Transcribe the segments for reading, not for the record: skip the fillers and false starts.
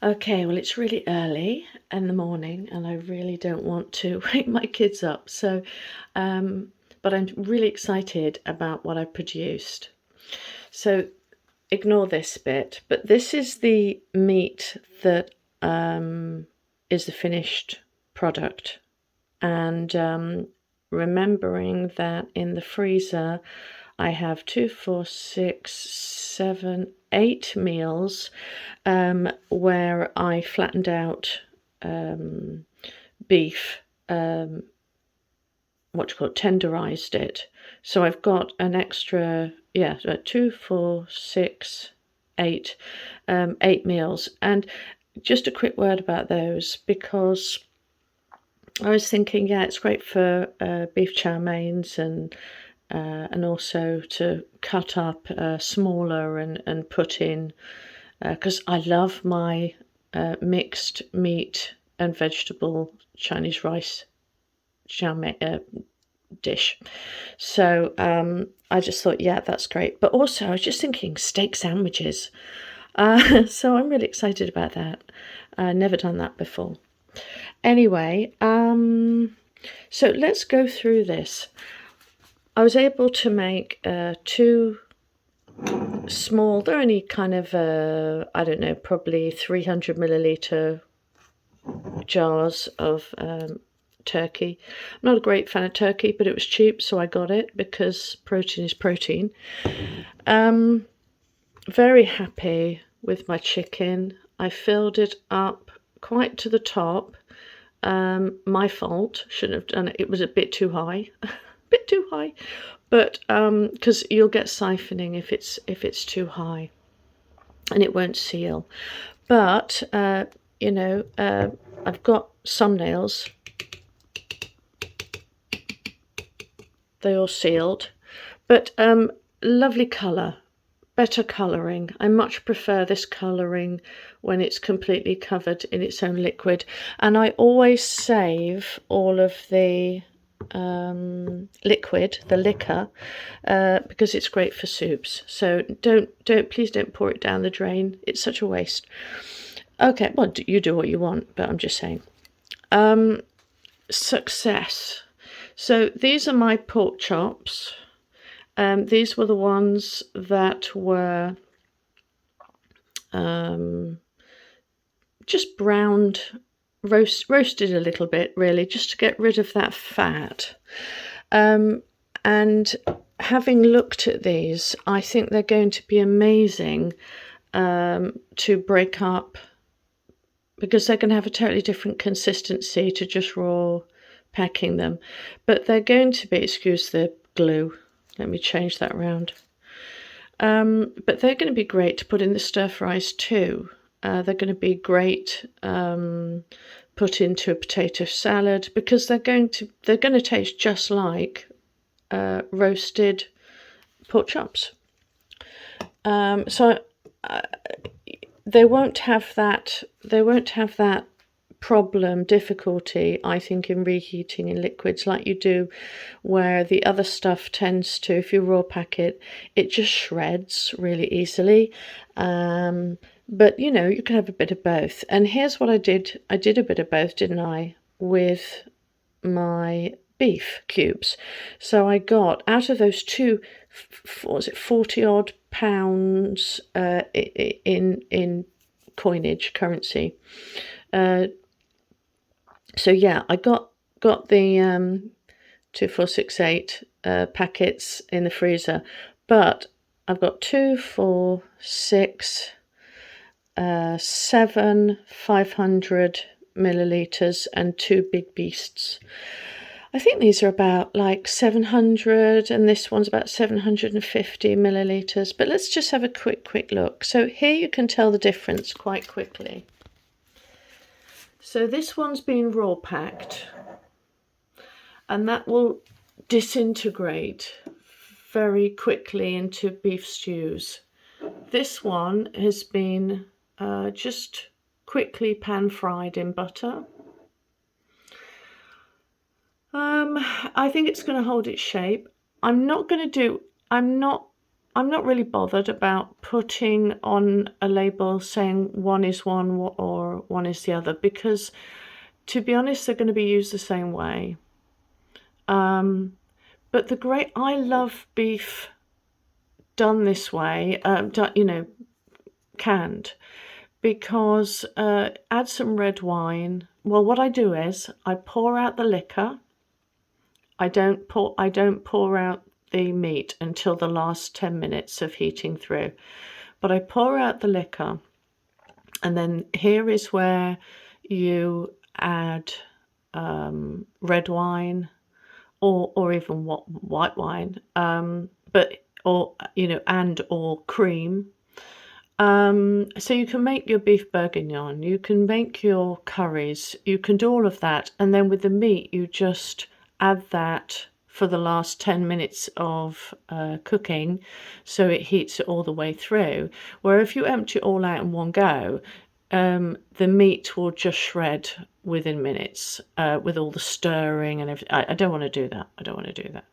Okay, well, it's really early in the morning and I really don't want to wake my kids up. Um, but I'm really excited about what I produced. So ignore this bit, but this is the meat that is the finished product. And remembering that in the freezer, I have 2, 4, 6, 7, 8 meals where I flattened out beef, what you call it, tenderized it. So I've got an extra, yeah, 2, 4, 6, 8, 8 meals. And just a quick word about those, because I was thinking, yeah, it's great for beef chow mains and also to cut up smaller and put in, because I love my mixed meat and vegetable Chinese rice chow mein dish. So I just thought, yeah, that's great. But also, I was just thinking steak sandwiches. So I'm really excited about that. Never done that before. Anyway, so let's go through this. I was able to make two small, they're only kind of, I don't know, probably 300 milliliter jars of turkey. I'm not a great fan of turkey, but it was cheap, so I got it because protein is protein. Very happy with my chicken. I filled it up quite to the top. My fault, shouldn't have done it. It was a bit too high, a bit too high, but because you'll get siphoning if it's too high, and it won't seal. But I've got some nails. They all sealed, but lovely colour, better colouring. I much prefer this colouring when it's completely covered in its own liquid, and I always save all of the liquid, the liquor, because it's great for soups. So please don't pour it down the drain. It's such a waste. Okay, well, you do what you want, but I'm just saying. Success. So these are my pork chops. These were the ones that were just browned, roasted a little bit, really, just to get rid of that fat. And having looked at these, I think they're going to be amazing to break up, because they're going to have a totally different consistency to just raw packing them. But they're going to be, excuse the glue, let me change that around. But they're going to be great to put in the stir fries too. They're going to be great put into a potato salad, because they're going to taste just like roasted pork chops. So they won't have that problem, difficulty, I think, in reheating in liquids like you do, where the other stuff tends to, if you raw pack it, it just shreds really easily. But you can have a bit of both. And here's what I did. I did a bit of both, didn't I, with my beef cubes. So I got, out of those two, what was it, 40 odd pounds in coinage, currency. So yeah, I got the 2, 4, 6, 8 packets in the freezer, but I've got 2, 4, 6, 7 500 milliliters and 2 big beasts. I think these are about like 700, and this one's about 750 milliliters. But let's just have a quick look. So here you can tell the difference quite quickly. So this one's been raw packed, and that will disintegrate very quickly into beef stews. This one has been just quickly pan fried in butter. I think it's going to hold its shape. I'm not I'm not really bothered about putting on a label saying one is one or one is the other, because to be honest, they're going to be used the same way. But I love beef done this way, canned, because add some red wine. Well, what I do is I pour out the liquor. I don't pour out the meat until the last 10 minutes of heating through, but I pour out the liquor, and then here is where you add red wine or even white wine, or cream. So you can make your beef bourguignon, you can make your curries, you can do all of that, and then with the meat you just add that for the last 10 minutes of cooking, so it heats it all the way through. Where if you empty it all out in one go, the meat will just shred within minutes with all the stirring and everything. I don't want to do that. I don't want to do that.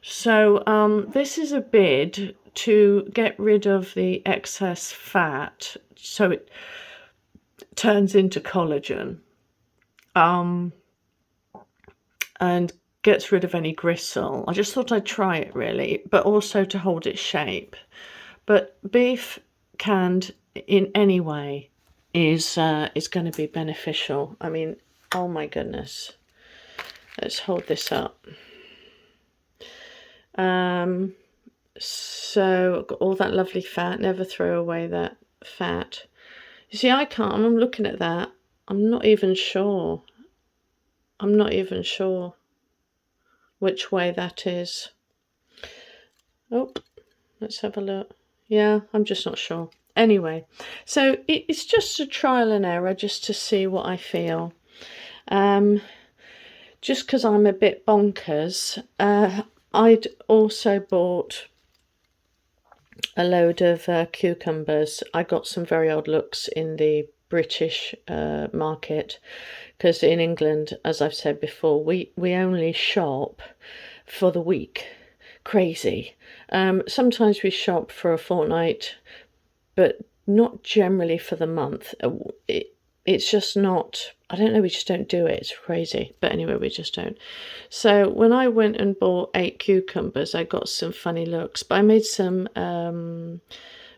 So this is a bid to get rid of the excess fat, so it turns into collagen, and gets rid of any gristle. I just thought I'd try it really, but also to hold its shape. But beef canned in any way is going to be beneficial. I mean, oh my goodness. Let's hold this up. So I've got all that lovely fat. Never throw away that fat. You see, I can't. I'm looking at that. I'm not even sure. I'm not even sure which way that is. Oh, let's have a look. Yeah, I'm just not sure. Anyway, so it's just a trial and error, just to see what I feel. Just because I'm a bit bonkers, I'd also bought a load of cucumbers. I got some very odd looks in the British market, because in England, as I've said before, we only shop for the week. Crazy. Sometimes we shop for a fortnight, but not generally for the month. It's just not, I don't know, we just don't do it. It's crazy. But anyway, we just don't. So when I went and bought 8 cucumbers, I got some funny looks. But I made some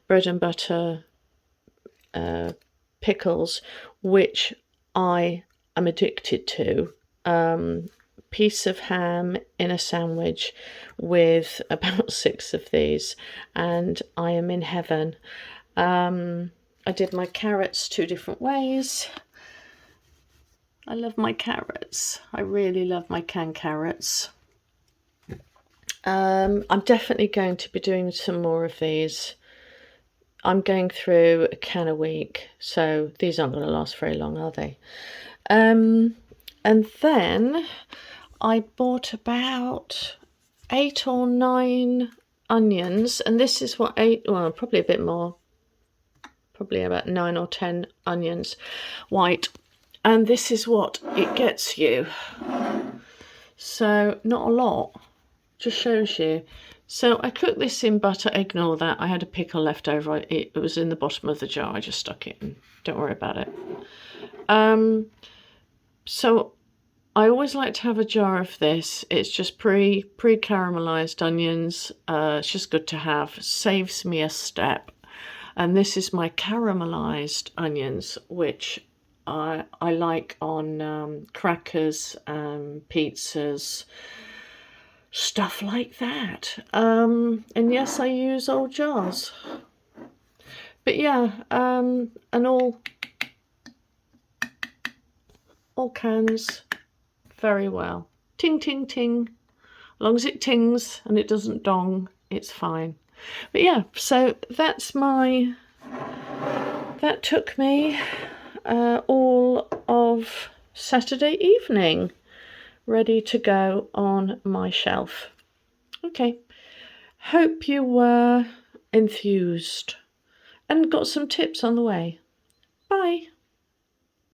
bread and butter pickles, which I am addicted to. Piece of ham in a sandwich with about 6 of these, and I am in heaven. I did my carrots 2 different ways. I love my carrots. I really love my canned carrots. I'm definitely going to be doing some more of these. I'm going through a can a week, so these aren't going to last very long, are they? And then I bought about 8 or 9 onions, and this is what probably a bit more, probably about 9 or 10 onions, white, and this is what it gets you. So not a lot, just shows you. So I cooked this in butter. Ignore that, I had a pickle left over. It was in the bottom of the jar. I just stuck it in. Don't worry about it. So I always like to have a jar of this. It's just pre-caramelized onions. It's just good to have. Saves me a step. And this is my caramelized onions, which I like on crackers, pizzas, stuff like that. And yes, I use old jars. But yeah, and all cans very well. Ting, ting, ting. As long as it tings and it doesn't dong, it's fine. But yeah, so that took me all of Saturday evening, ready to go on my shelf. Okay, hope you were enthused and got some tips on the way. Bye.